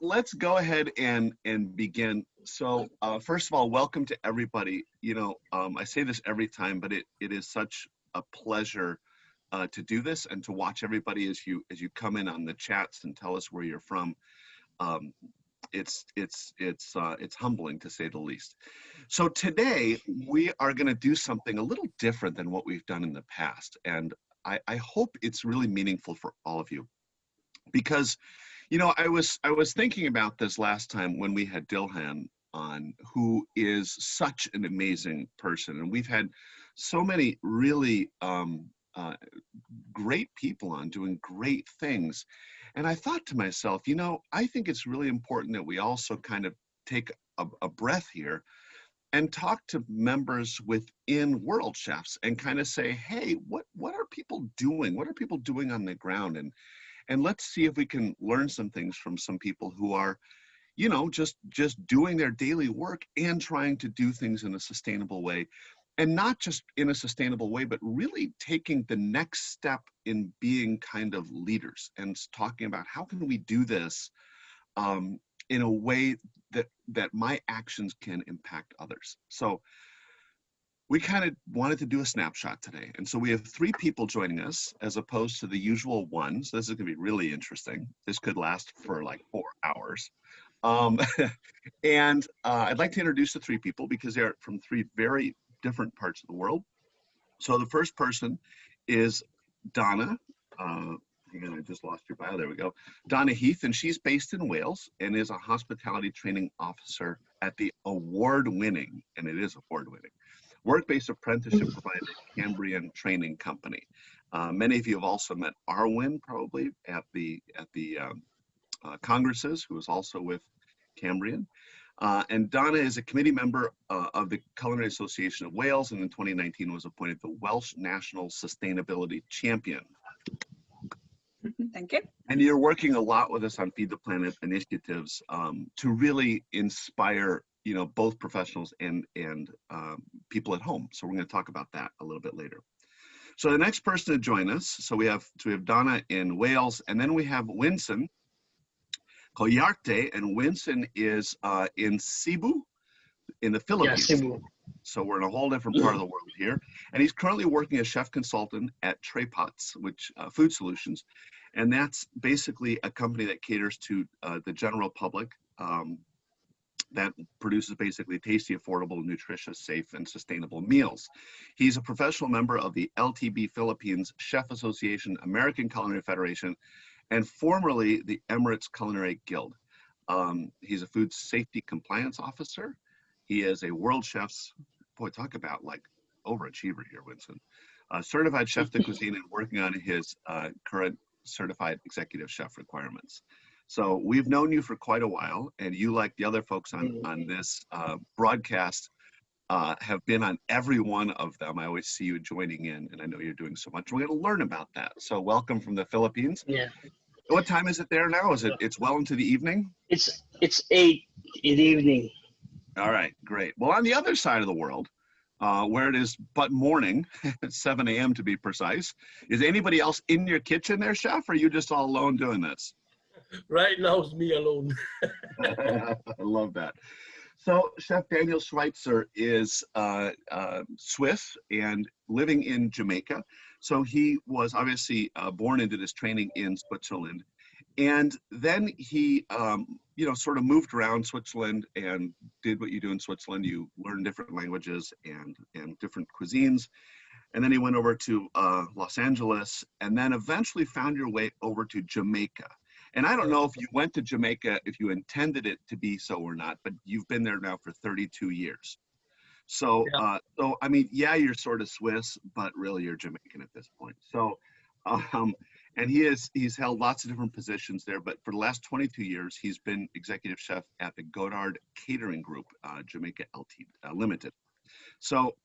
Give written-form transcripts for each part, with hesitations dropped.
let's go ahead and begin. So first of all, welcome to everybody. I say this every time, but it is such a pleasure to do this and to watch everybody as you come in on the chats and tell us where you're from. It's humbling, to say the least. So today we are going to do something a little different than what we've done in the past, and I hope it's really meaningful for all of you, because I was thinking about this last time when we had Dilhan on, who is such an amazing person, and we've had so many really great people on doing great things. And I thought to myself, I think it's really important that we also kind of take a breath here and talk to members within World Chefs and kind of say, hey, what are people doing? What are people doing on the ground? And let's see if we can learn some things from some people who are, just doing their daily work and trying to do things in a sustainable way. And not just in a sustainable way, but really taking the next step in being kind of leaders and talking about how can we do this in a way that my actions can impact others. So we kind of wanted to do a snapshot today. And so we have 3 people joining us as opposed to the usual one. So this is gonna be really interesting. This could last for like 4 hours. And I'd like to introduce the 3 people because they're from 3 very different parts of the world. So the first person is Donna. Hang on, I just lost your bio. There we go. Donna Heath, and she's based in Wales and is a hospitality training officer at the award-winning, and it is award-winning, work-based apprenticeship provided Cambrian Training Company. Many of you have also met Arwin probably at the congresses, who is also with Cambrian. And Donna is a committee member of the Culinary Association of Wales, and in 2019 was appointed the Welsh National Sustainability Champion. Thank you. And you're working a lot with us on Feed the Planet initiatives to really inspire, both professionals and people at home. So we're going to talk about that a little bit later. So the next person to join us, so we have Donna in Wales, and then we have Winston Koetke, and Winston is in Cebu, in the Philippines. Yeah, Cebu. So we're in a whole different part of the world here. And he's currently working as chef consultant at Traypots, which Food Solutions. And that's basically a company that caters to the general public that produces basically tasty, affordable, nutritious, safe, and sustainable meals. He's a professional member of the LTB Philippines Chef Association, American Culinary Federation, and formerly the Emirates Culinary Guild. He's a food safety compliance officer. He is a World Chef's, boy, talk about like overachiever here, Winston. Certified chef de cuisine and working on his current certified executive chef requirements. So we've known you for quite a while, and you, like the other folks on this broadcast, have been on every one of them. I always see you joining in, and I know you're doing so much. We're going to learn about that. So welcome from the Philippines. Yeah. What time is it there now? It's well into the evening? It's 8 in the evening. All right, great. Well, on the other side of the world, where it is but morning, 7 a.m. to be precise, is anybody else in your kitchen there, chef, or are you just all alone doing this? Right now it's me alone. I love that. So Chef Daniel Schweitzer is Swiss and living in Jamaica. So he was obviously born into this training in Switzerland. And then he, sort of moved around Switzerland and did what you do in Switzerland. You learn different languages and different cuisines. And then he went over to Los Angeles and then eventually found your way over to Jamaica. And I don't know if you went to Jamaica, if you intended it to be so or not, but you've been there now for 32 years. So, I mean, yeah, you're sort of Swiss, but really you're Jamaican at this point. So, and he's held lots of different positions there, but for the last 22 years, he's been executive chef at the Godard Catering Group, Jamaica Limited. So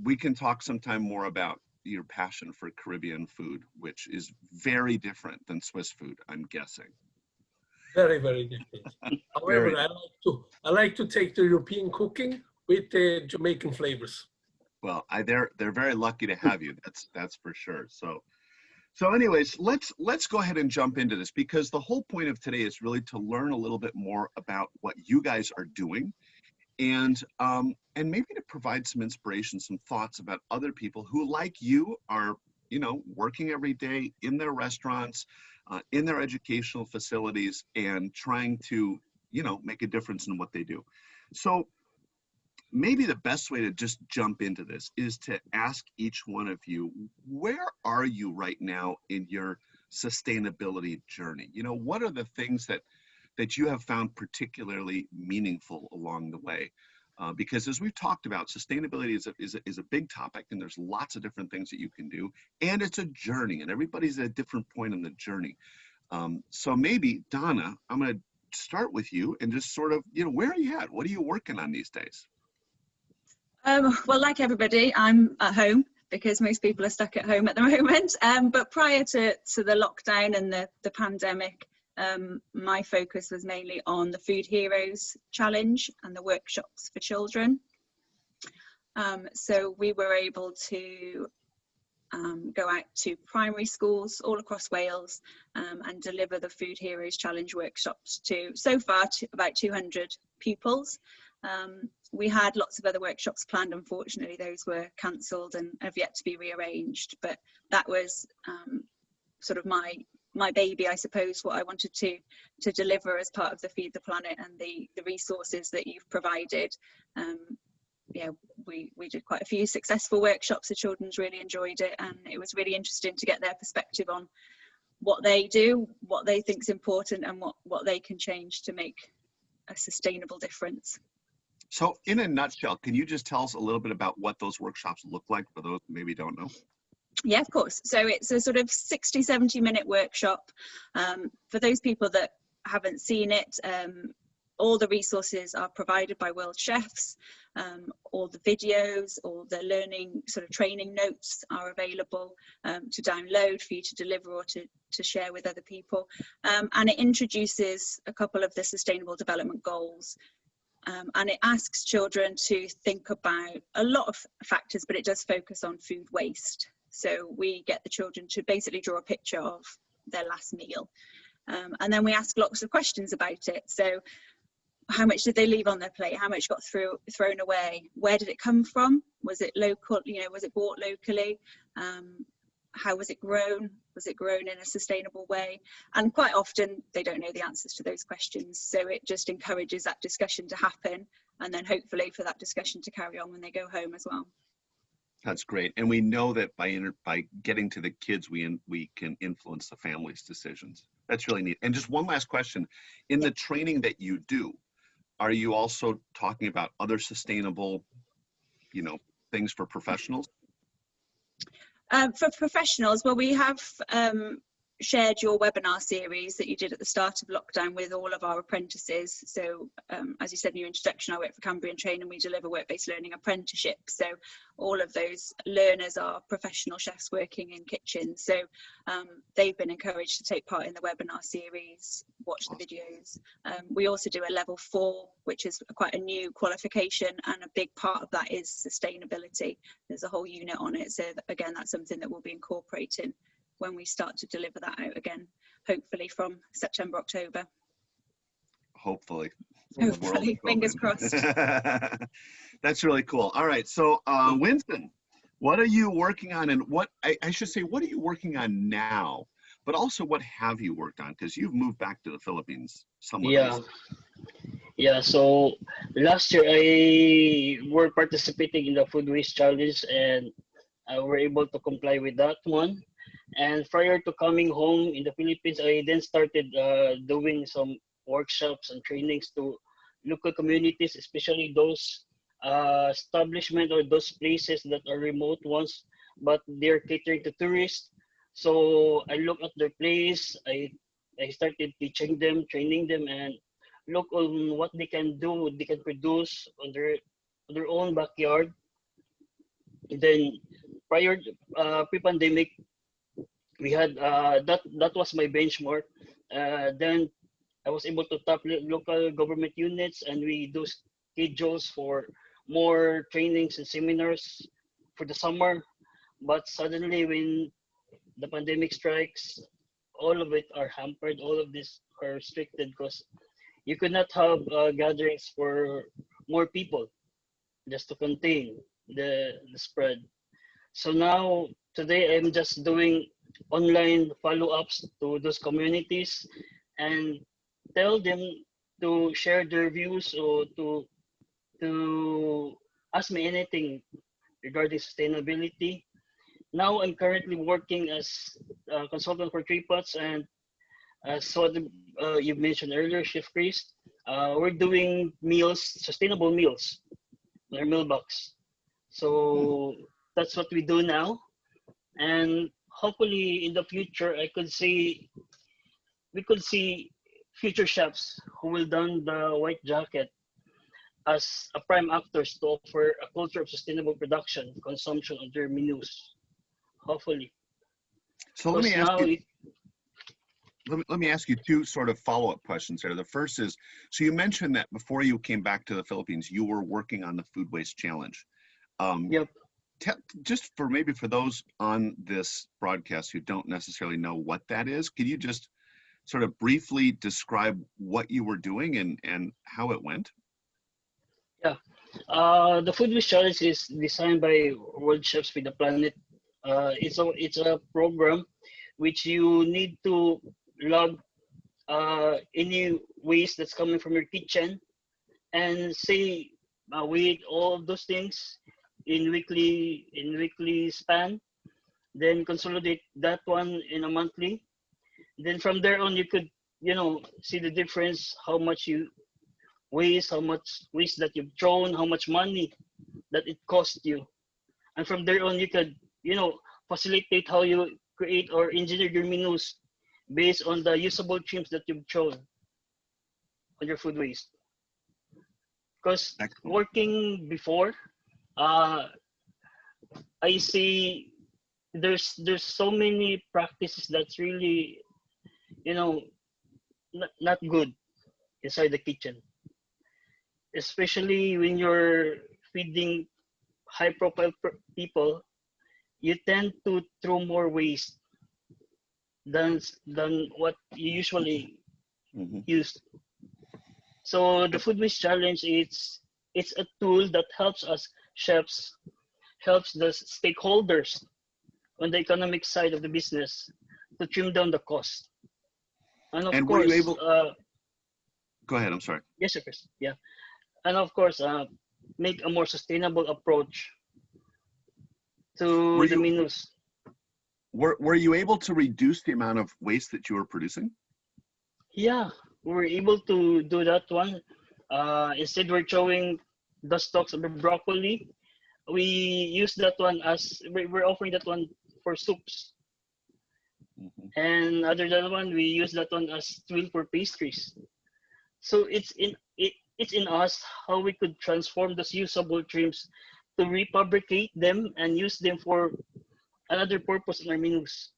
we can talk sometime more about your passion for Caribbean food, which is very different than Swiss food, I'm guessing. Very, very different. However, I like to take the European cooking with the Jamaican flavors. Well, they're very lucky to have you. That's for sure. So anyways, let's go ahead and jump into this, because the whole point of today is really to learn a little bit more about what you guys are doing, and maybe to provide some inspiration, some thoughts about other people who, like you, are, you know, working every day in their restaurants, in their educational facilities, and trying to, you know, make a difference in what they do. So maybe the best way to just jump into this is to ask each one of you, where are you right now in your sustainability journey? You know, what are the things that you have found particularly meaningful along the way? Because as we've talked about, sustainability is a big topic, and there's lots of different things that you can do, and it's a journey, and everybody's at a different point in the journey. So maybe, Donna, I'm going to start with you and just sort of, you know, where are you at? What are you working on these days? Well, like everybody, I'm at home because most people are stuck at home at the moment. But prior to the lockdown and the pandemic, my focus was mainly on the Food Heroes Challenge and the workshops for children. So we were able to go out to primary schools all across Wales and deliver the Food Heroes Challenge workshops to, so far, to about 200 pupils. We had lots of other workshops planned. Unfortunately, those were cancelled and have yet to be rearranged, but that was sort of my baby, I suppose, what I wanted to deliver as part of the Feed the Planet and the resources that you've provided. Yeah, we did quite a few successful workshops. The children's really enjoyed it, and it was really interesting to get their perspective on what they do, what they think is important, and what they can change to make a sustainable difference. So in a nutshell, can you just tell us a little bit about what those workshops look like for those who maybe don't know? Yeah, of course. So it's a sort of 60-70-minute workshop. For those people that haven't seen it, all the resources are provided by World Chefs. All the videos, all the learning sort of training notes are available to download for you to deliver or to share with other people. And it introduces a couple of the Sustainable Development Goals. And it asks children to think about a lot of factors, but it does focus on food waste. So we get the children to basically draw a picture of their last meal. And then we ask lots of questions about it. So how much did they leave on their plate? How much got thrown away? Where did it come from? Was it local? You know, was it bought locally? How was it grown? Was it grown in a sustainable way? And quite often they don't know the answers to those questions. So it just encourages that discussion to happen, and then hopefully for that discussion to carry on when they go home as well. That's great. And we know that by getting to the kids, we can influence the family's decisions. That's really neat. And just one last question. In the training that you do, are you also talking about other sustainable, you know, things for professionals? For professionals, well, we have shared your webinar series that you did at the start of lockdown with all of our apprentices. So as you said in your introduction, I work for Cambrian Train and we deliver work-based learning apprenticeships. So all of those learners are professional chefs working in kitchens. So they've been encouraged to take part in the webinar series, watch the videos. We also do a level 4, which is quite a new qualification, and a big part of that is sustainability. There's a whole unit on it. So again, that's something that we'll be incorporating when we start to deliver that out again, hopefully from September, October. Hopefully. Fingers crossed. That's really cool. All right, so Winston, what are you working on, and what I should say, what are you working on now, but also what have you worked on, because you've moved back to the Philippines somewhat recently. Yeah, so last year I were participating in the Food Waste Challenge, and I were able to comply with that one. And prior to coming home in the Philippines, I then started doing some workshops and trainings to local communities, especially those establishments or those places that are remote ones, but they're catering to tourists. So I look at their place, I started teaching them, training them, and look on what they can do, they can produce on their own backyard. And then prior pre-pandemic, we had that was my benchmark. Then I was able to tap local government units, and we do schedules for more trainings and seminars for the summer. But suddenly, when the pandemic strikes, all of it are hampered. All of this are restricted because you could not have gatherings for more people just to contain the spread. So now, today, I'm just doing online follow-ups to those communities and tell them to share their views or to ask me anything regarding sustainability. Now I'm currently working as a consultant for Tree Pots, and as what you mentioned earlier, Chef Chris, we're doing meals, sustainable meals, in our meal box. So that's what we do now, and hopefully in the future, we could see future chefs who will don the white jacket as a prime actors to offer a culture of sustainable production, consumption of their menus. Hopefully, So let me because ask now you. it, Let me ask you two sort of follow-up questions there. The first is, so you mentioned that before you came back to the Philippines, you were working on the food waste challenge. yep. Just for maybe for those on this broadcast who don't necessarily know what that is, can you just sort of briefly describe what you were doing and how it went? Yeah. The Food Waste Challenge is designed by World Chefs with the Planet. It's a program which you need to log any waste that's coming from your kitchen and say weigh all those things in weekly span. Then consolidate that one in a monthly. Then from there on, you could see the difference, how much you waste, how much waste that you've thrown, how much money that it cost you. And from there on, you could, facilitate how you create or engineer your menus based on the usable trims that you've thrown on your food waste. Because Excellent. working before, uh, I see there's so many practices that's really, not good inside the kitchen, especially when you're feeding high profile people. You tend to throw more waste than what you usually Mm-hmm. use. So the food waste challenge, it's a tool that helps us chefs, helps the stakeholders on the economic side of the business to trim down the cost. And of And were you course, able? Go ahead. I'm sorry. yes, sir, Chris. Yeah, and of course, make a more sustainable approach Were to the you menus. were you able to reduce the amount of waste that you were producing? Yeah, we were able to do that one. Instead, we're throwing the stalks of the broccoli. We use that one as we're offering that one for soups, Mm-hmm. and other than that one, we use that one as tool for pastries. So it's in us how we could transform those usable trims to refabricate them and use them for another purpose in our menus.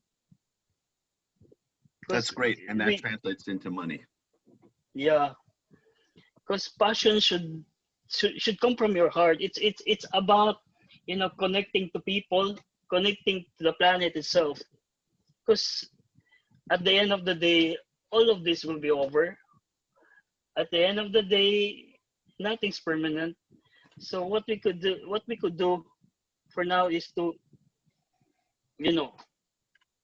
That's Because great, and that we, translates into money. yeah, because passion should come from your heart. It's about connecting to people, connecting to the planet itself. Because at the end of the day, all of this will be over. At the end of the day, nothing's permanent. So what we could do for now is to you know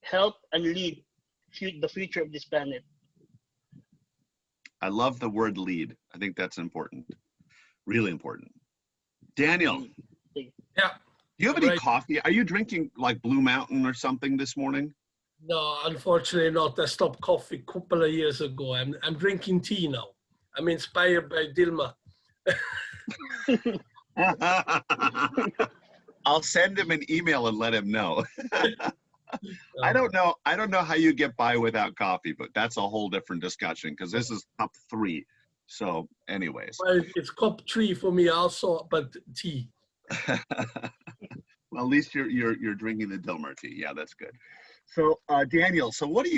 help and lead the future of this planet. I love the word lead. I think that's important, really important. Daniel, Mm. Yeah. do you have any Right. coffee? Are you drinking like Blue Mountain or something this morning? No, unfortunately not. I stopped coffee a couple of years ago. I'm drinking tea now. I'm inspired by Dilma. I'll send him an email and let him know. I don't know how you get by without coffee, but that's a whole different discussion because this is top 3. So anyways. Well, it's cup 3 for me also, but tea. Well, at least you're drinking the Dilmer tea. Yeah, that's good. So Daniel, so what have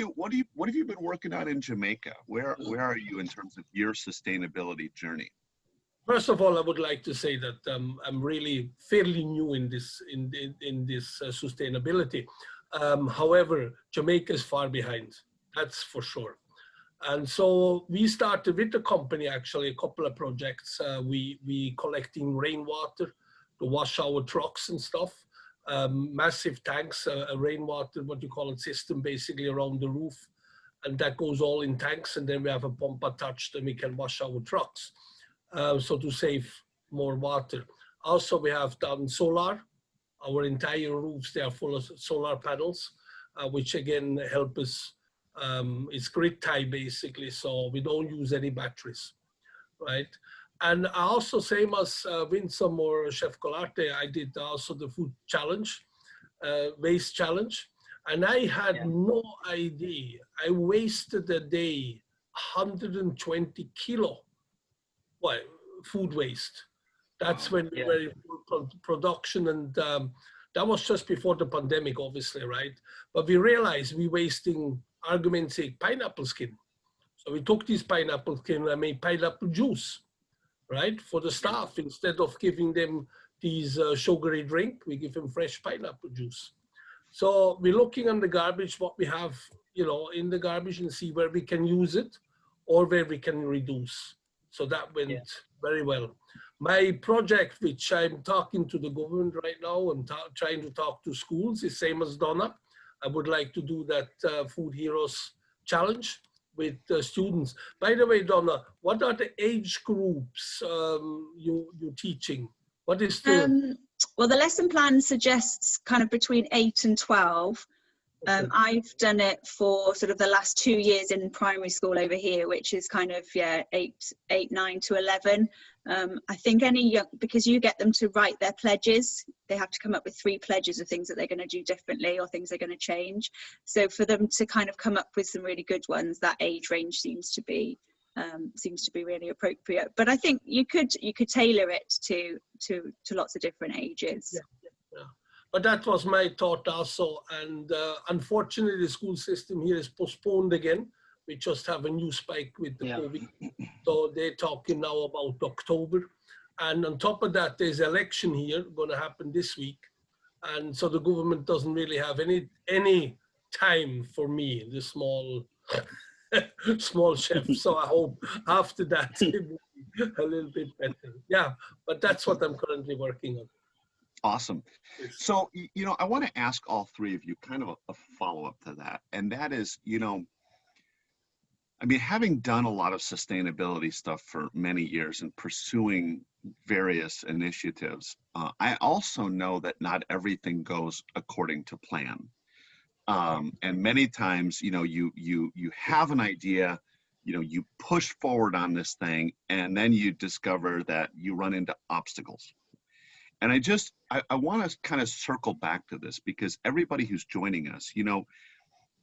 you been working on in Jamaica? Where are you in terms of your sustainability journey? First of all, I would like to say that I'm really fairly new in this sustainability. However, Jamaica is far behind, that's for sure. And so we started with the company, actually, a couple of projects. We collecting rainwater to wash our trucks and stuff. Massive tanks, a rainwater, what you call it, system basically around the roof. And that goes all in tanks. And then we have a pump attached and we can wash our trucks. So to save more water. Also, we have done solar. Our entire roofs, they are full of solar panels, which again help us. It's grid tie basically, so we don't use any batteries, right? And also, same as Winsome or Chef Koetke, I did also the food challenge, waste challenge, and I had no idea. I wasted a day 120 kilo, food waste. That's when we were in production, and that was just before the pandemic, obviously, right? But we realized we wasting, argument's sake, pineapple skin. So we took this pineapple skin and made pineapple juice, right? For the staff, instead of giving them these sugary drink, we give them fresh pineapple juice. So we're looking on the garbage, what we have, in the garbage, and see where we can use it or where we can reduce. So that went very well. My project, which I'm talking to the government right now and trying to talk to schools, is same as Donna. I would like to do that Food Heroes Challenge with students. By the way, Donna, what are the age groups you're teaching? What is the... Well, the lesson plan suggests kind of between 8 and 12. I've done it for sort of the last 2 years in primary school over here, which is kind of, 8, 9 to 11. I think because you get them to write their pledges, they have to come up with 3 pledges of things that they're going to do differently or things they're going to change. So for them to kind of come up with some really good ones, that age range seems to be really appropriate. But I think you could tailor it to lots of different ages. Yeah. But that was my thought also. And unfortunately, the school system here is postponed again. We just have a new spike with the COVID. So they're talking now about October. And on top of that, there's election here going to happen this week. And so the government doesn't really have any time for me, the small chef. So I hope after that it will be a little bit better. Yeah, but that's what I'm currently working on. Awesome. So, I want to ask all 3 of you kind of a follow-up to that. And that is, having done a lot of sustainability stuff for many years and pursuing various initiatives, I also know that not everything goes according to plan. And many times, you have an idea, you push forward on this thing, and then you discover that you run into obstacles. And I want to kind of circle back to this, because everybody who's joining us,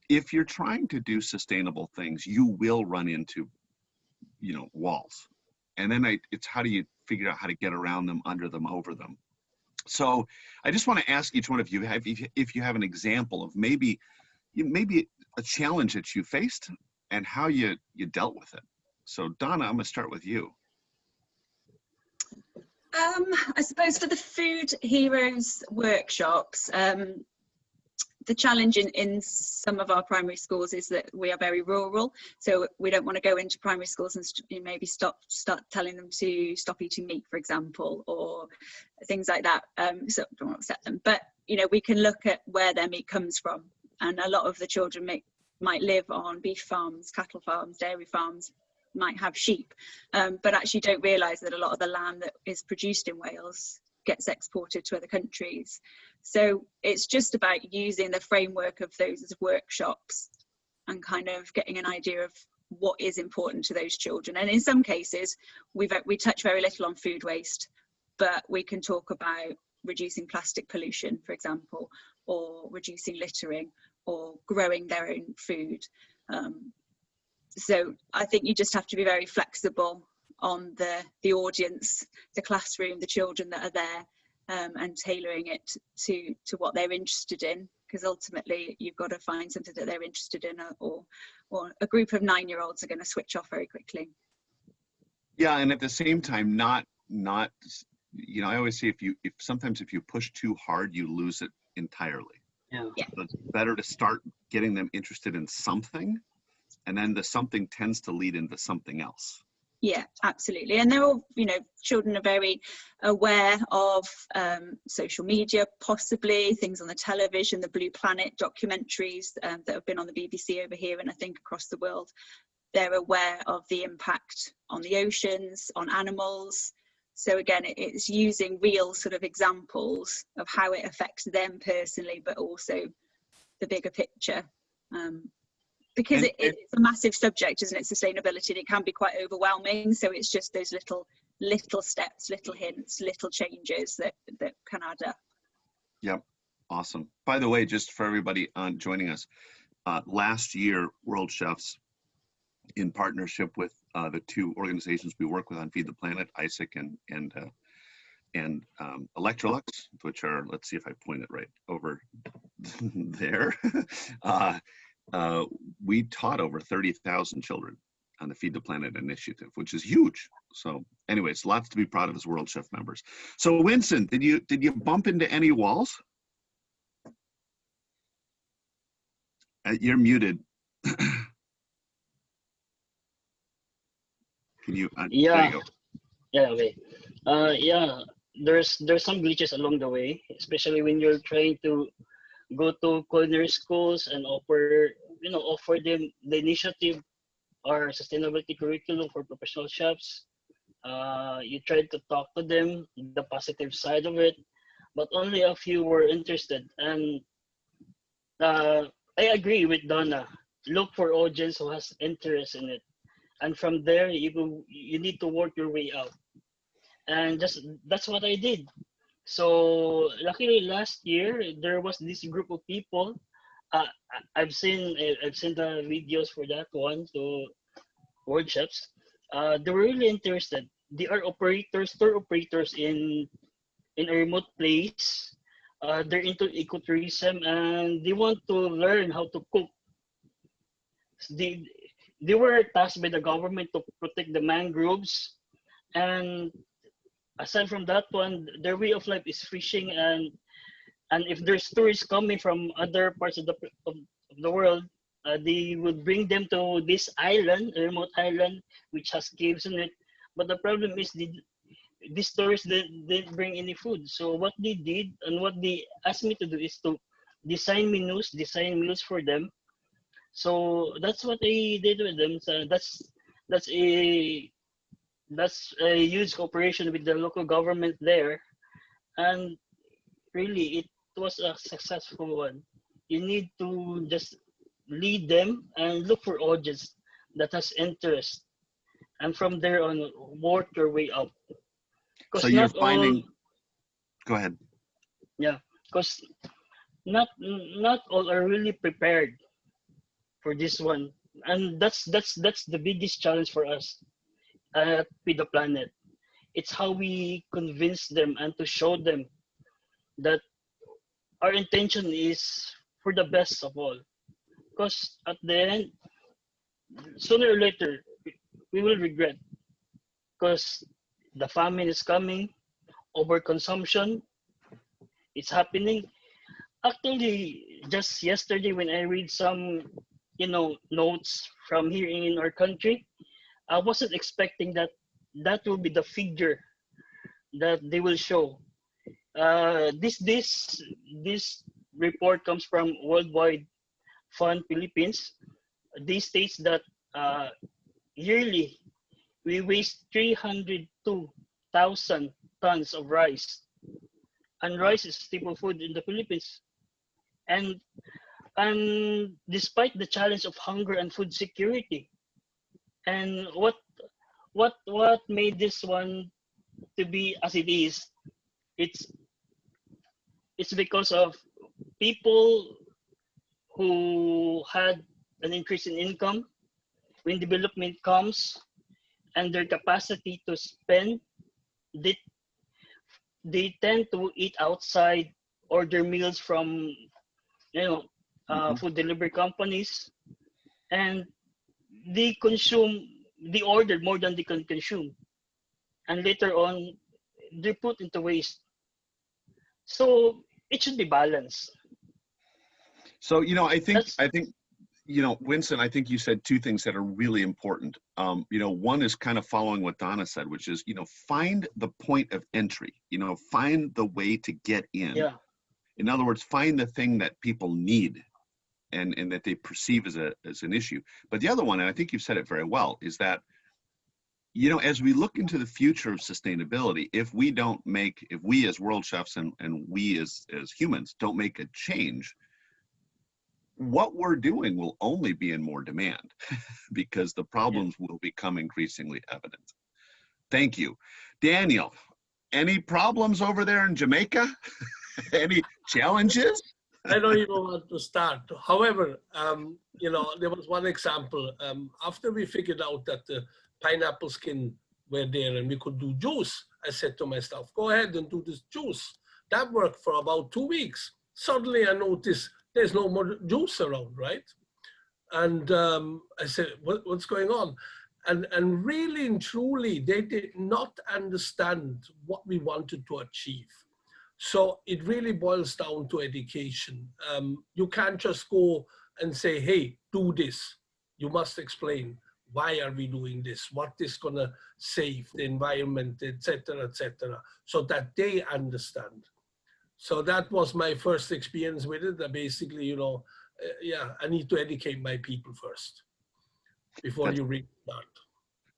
if you're trying to do sustainable things, you will run into, walls. And then it's how do you figure out how to get around them, under them, over them. So I just want to ask each one of you, if you have an example of maybe a challenge that you faced and how you dealt with it. So Donna, I'm going to start with you. I suppose for the Food Heroes workshops, the challenge in some of our primary schools is that we are very rural, so we don't want to go into primary schools and maybe start telling them to stop eating meat, for example, or things like that. So don't want to upset them, but we can look at where their meat comes from, and a lot of the children might live on beef farms, cattle farms, dairy farms, might have sheep, but actually don't realise that a lot of the lamb that is produced in Wales gets exported to other countries. So it's just about using the framework of those as workshops and kind of getting an idea of what is important to those children. And in some cases, we touch very little on food waste, but we can talk about reducing plastic pollution, for example, or reducing littering, or growing their own food. So I think you just have to be very flexible on the audience, the classroom, the children that are there, and tailoring it to what they're interested in, because ultimately you've got to find something that they're interested in, or a group of 9-year-olds are going to switch off very quickly. Yeah, and at the same time, not I always say if sometimes if you push too hard, you lose it entirely. Yeah. So it's better to start getting them interested in something, and then the something tends to lead into something else. Yeah, absolutely. And they're all, children are very aware of social media, possibly things on the television, the Blue Planet documentaries that have been on the BBC over here and I think across the world. They're aware of the impact on the oceans, on animals. So again, it's using real sort of examples of how it affects them personally, but also the bigger picture. Because it's a massive subject, isn't it? Sustainability, and it can be quite overwhelming. So it's just those little steps, little hints, little changes that can add up. Yep, awesome. By the way, just for everybody joining us, last year, World Chefs, in partnership with the two organizations we work with on Feed the Planet, ISIC and Electrolux, which are, let's see if I point it right over there. We taught over 30,000 children on the Feed the Planet initiative, which is huge. So anyways, lots to be proud of as World Chef members. So Winston, did you bump into any walls? You're muted. Can you, Yeah. there you go. Yeah. Okay. Yeah. There's some glitches along the way, especially when you're trying to go to culinary schools and offer them the initiative or sustainability curriculum for professional chefs. You tried to talk to them, the positive side of it, but only a few were interested. And I agree with Donna. Look for audience who has interest in it, and from there you need to work your way out. And that's what I did. So luckily last year there was this group of people. I've seen the videos for that one to World Chefs. They were really interested. They are store operators in a remote place. They're into ecotourism and they want to learn how to cook. They they were tasked by the government to protect the mangroves, and aside from that one, their way of life is fishing, and if there's tourists coming from other parts of the world, they would bring them to this island, a remote island, which has caves in it. But the problem is these tourists didn't bring any food. So what they did and what they asked me to do is to design meals for them. So that's what I did with them. So that's a that's a huge cooperation with the local government there, and really it was a successful one. You need to just lead them and look for audience that has interest, and from there on work your way up. So Because you're not finding, all, go ahead. yeah, because not all are really prepared for this one, and that's the biggest challenge for us with the planet. It's how we convince them and to show them that our intention is for the best of all. Because at the end, sooner or later, we will regret. Because the famine is coming, overconsumption is happening. Actually, just yesterday when I read some, notes from here in our country, I wasn't expecting that will be the figure that they will show. This report comes from Worldwide Fund Philippines. They states that yearly we waste 302,000 tons of rice, and rice is staple food in the Philippines. And despite the challenge of hunger and food security, and what made this one to be as it is, it's it's because of people who had an increase in income when development comes, and their capacity to spend, they, they tend to eat outside, order meals from food delivery companies, and they order more than they can consume, and later on they put into waste. So it should be balanced. So, That's I think, Winston, I think you said two things that are really important. One is kind of following what Donna said, which is, find the point of entry, find the way to get in. yeah, In other words, find the thing that people need and that they perceive as an issue. But the other one, and I think you've said it very well, is that, as we look into the future of sustainability, if we as world chefs and we as humans don't make a change, what we're doing will only be in more demand because the problems will become increasingly evident. Thank you. Daniel, any problems over there in Jamaica? Any challenges? I don't even want to start. However, there was one example. After we figured out that the pineapple skin were there and we could do juice, I said to myself, go ahead and do this juice. That worked for about 2 weeks. Suddenly I noticed there's no more juice around, right? And I said, what's going on? And really and truly, they did not understand what we wanted to achieve. So it really boils down to education. You can't just go and say, hey, do this. You must explain, why are we doing this? What is gonna save the environment, et cetera, so that they understand. So that was my first experience with it. That basically, I need to educate my people first before you really start.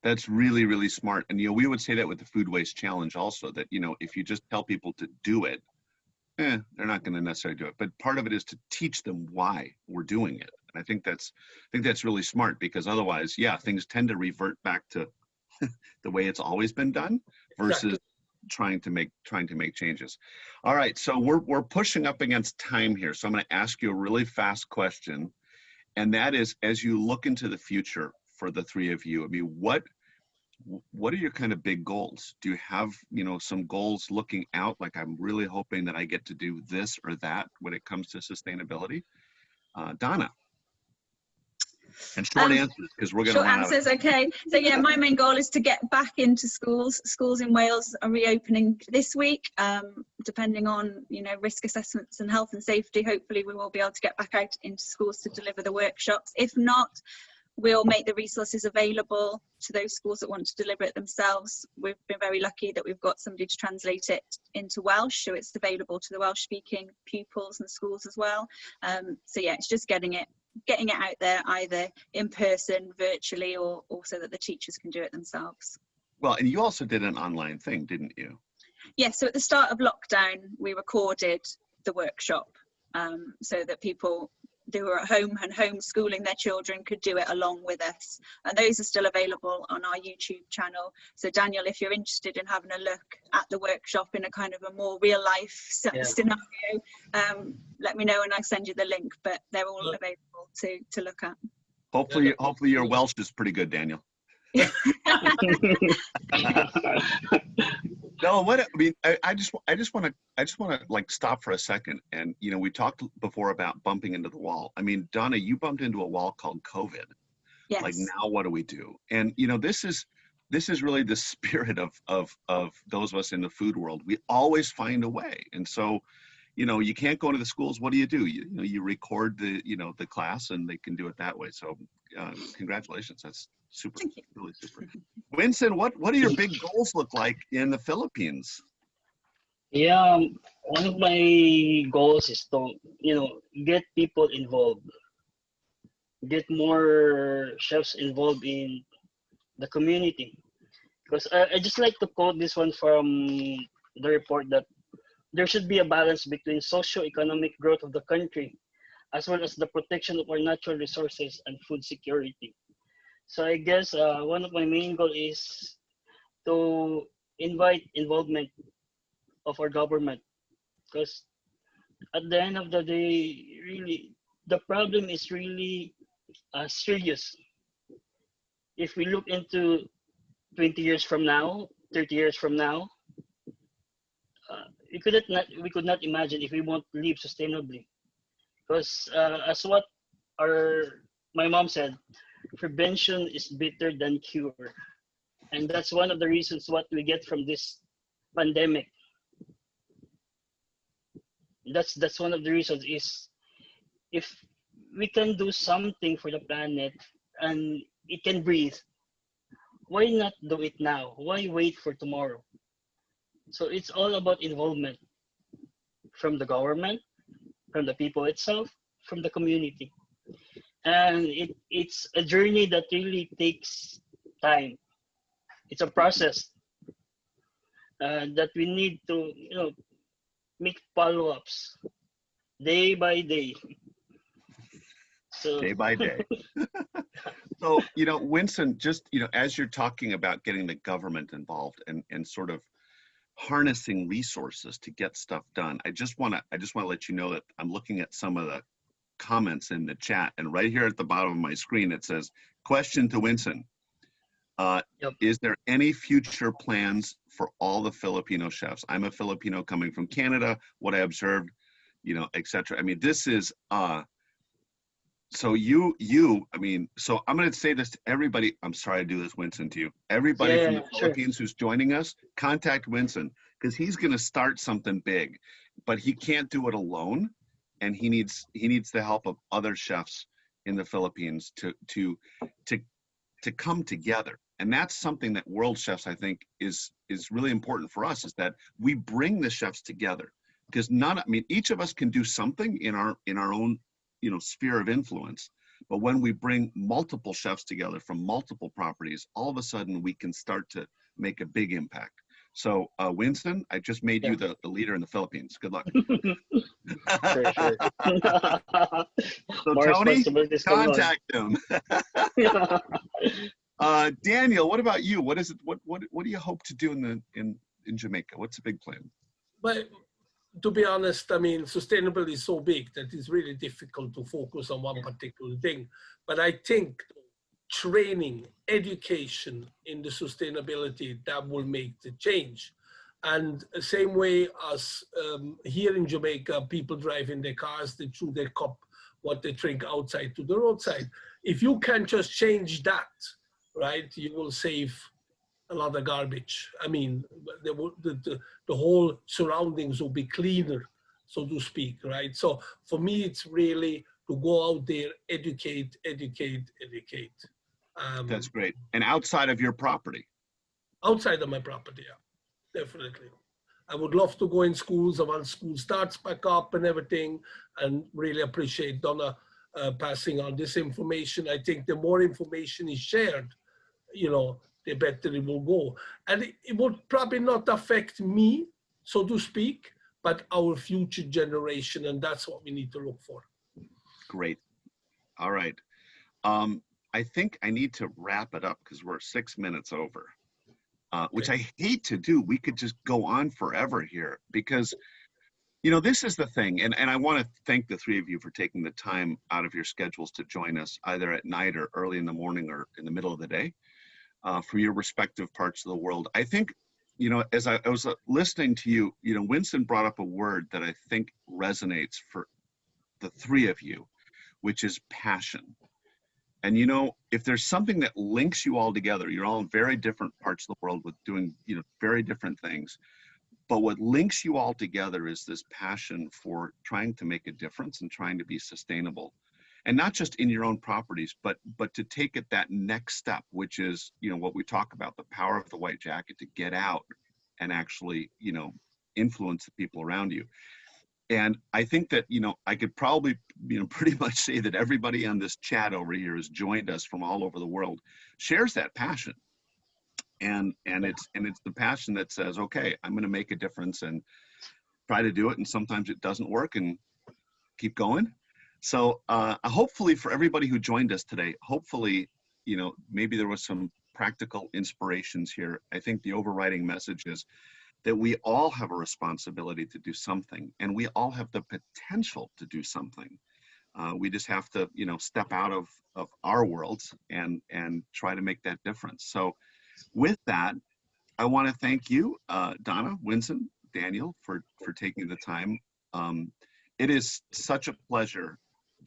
That's really, really smart. And, we would say that with the food waste challenge also, that, if you just tell people to do it, they're not going to necessarily do it. But part of it is to teach them why we're doing it. And I think that's really smart, because otherwise, things tend to revert back to the way it's always been done versus trying to make changes. All right, so we're pushing up against time here. So I'm going to ask you a really fast question, and that is, as you look into the future for the three of you, I mean, what are your kind of big goals? Do you have, some goals looking out, like I'm really hoping that I get to do this or that when it comes to sustainability? Donna. And short answers, because we're going to run out of time. Okay. So my main goal is to get back into schools. Schools in Wales are reopening this week. Depending on, risk assessments and health and safety, hopefully we will be able to get back out into schools to deliver the workshops. If not, we'll make the resources available to those schools that want to deliver it themselves. We've been very lucky that we've got somebody to translate it into Welsh, so it's available to the Welsh-speaking pupils and schools as well. It's just getting it out there, either in person, virtually, or so that the teachers can do it themselves. Well, and you also did an online thing, didn't you? Yes, so at the start of lockdown, we recorded the workshop so that people who are at home and homeschooling their children could do it along with us. And those are still available on our YouTube channel. So Daniel, if you're interested in having a look at the workshop in a kind of a more real life scenario, let me know and I'll send you the link, but they're all available to look at. Hopefully your Welsh is pretty good, Daniel. No, I just want to like stop for a second. And, we talked before about bumping into the wall. I mean, Donna, you bumped into a wall called COVID. Yes. Like, now what do we do? And, this is really the spirit of those of us in the food world. We always find a way. And so, you can't go to the schools. What do? You record the class and they can do it that way. So congratulations. That's super. Thank you. Really super. Winston, what do your big goals look like in the Philippines? Yeah, one of my goals is to, get people involved, get more chefs involved in the community. Because I just like to quote this one from the report, that there should be a balance between socio-economic growth of the country, as well as the protection of our natural resources and food security. So I guess one of my main goals is to invite involvement of our government, because at the end of the day, really, the problem is really serious. If we look into 20 years from now, 30 years from now, we could not imagine if we won't live sustainably. Because as what my mom said, prevention is better than cure. And that's one of the reasons what we get from this pandemic. That's one of the reasons is if we can do something for the planet and it can breathe, why not do it now? Why wait for tomorrow? So it's all about involvement from the government, from the people itself, from the community. And it's a journey that really takes time. It's a process that we need to, make follow-ups day by day. So Day by day. So, Winston, just, as you're talking about getting the government involved and sort of harnessing resources to get stuff done, I just want to let you know that I'm looking at some of the comments in the chat, and right here at the bottom of my screen, it says, question to Winston. Yep. Is there any future plans for all the Filipino chefs? I'm a Filipino coming from Canada, what I observed, etc. I mean, this is, so so I'm going to say this to everybody. I'm sorry to do this, Winston, to you. Everybody from the Philippines who's joining us, contact Winston, because he's going to start something big, but he can't do it alone. And he needs the help of other chefs in the Philippines to come together. And that's something that World Chefs, I think, is really important for us, is that we bring the chefs together, because each of us can do something in our own sphere of influence, but when we bring multiple chefs together from multiple properties, all of a sudden we can start to make a big impact. So Winston, I just made you the leader in the Philippines. Good luck. Sure. So Tony, contact him. Daniel, what about you? What is it? What do you hope to do in Jamaica? What's the big plan? But to be honest, I mean, sustainable is so big that it's really difficult to focus on one particular thing. But I think training, education in the sustainability, that will make the change. And the same way as here in Jamaica, people drive in their cars, they chew their cup, what they drink outside to the roadside. If you can just change that, right, you will save a lot of garbage. I mean, the whole surroundings will be cleaner, so to speak, right? So for me, it's really to go out there, educate. That's great. And outside of your property? Outside of my property, yeah, definitely. I would love to go in schools once school starts back up and everything, and really appreciate Donna passing on this information. I think the more information is shared, the better it will go. And it would probably not affect me, so to speak, but our future generation, and that's what we need to look for. Great. All right. I think I need to wrap it up because we're 6 minutes over, which I hate to do. We could just go on forever here because, this is the thing. And I want to thank the three of you for taking the time out of your schedules to join us either at night or early in the morning or in the middle of the day for your respective parts of the world. I think, as I was listening to you, Winston brought up a word that I think resonates for the three of you, which is passion. And, if there's something that links you all together, you're all in very different parts of the world with doing, very different things. But what links you all together is this passion for trying to make a difference and trying to be sustainable. And not just in your own properties, but to take it that next step, which is, what we talk about, the power of the white jacket, to get out and actually, influence the people around you. And I think that, I could probably, pretty much say that everybody on this chat over here has joined us from all over the world, shares that passion. And it's the passion that says, okay, I'm going to make a difference and try to do it. And sometimes it doesn't work and keep going. So hopefully for everybody who joined us today, hopefully, maybe there was some practical inspirations here. I think the overriding message is that we all have a responsibility to do something, and we all have the potential to do something. We just have to, step out of our worlds and try to make that difference. So with that, I want to thank you, Donna, Winston, Daniel, for taking the time. It is such a pleasure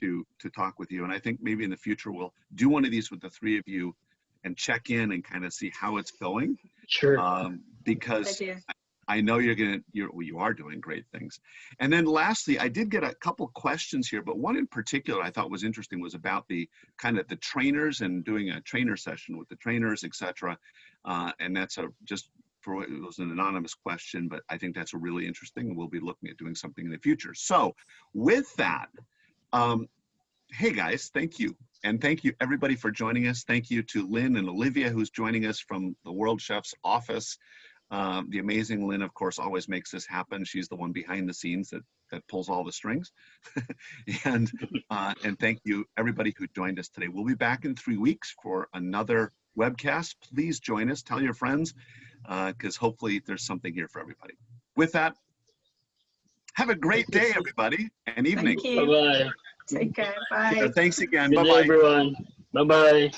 to talk with you. And I think maybe in the future, we'll do one of these with the three of you and check in and kind of see how it's going. Sure. Because I know you are doing great things. And then lastly, I did get a couple questions here, but one in particular I thought was interesting was about the kind of the trainers and doing a trainer session with the trainers, etc. And that's it was an anonymous question, but I think that's really interesting, and we'll be looking at doing something in the future. So with that, hey guys, thank you. And thank you everybody for joining us. Thank you to Lynn and Olivia, who's joining us from the World Chef's office. The amazing Lynn, of course, always makes this happen. She's the one behind the scenes that pulls all the strings. and thank you everybody who joined us today. We'll be back in 3 weeks for another webcast. Please join us, tell your friends, because hopefully there's something here for everybody. With that, have a great day, everybody, and evening. Thank you. Bye-bye. Take care. Bye. Yeah, thanks again. Good Bye-bye. day, everyone. Bye-bye.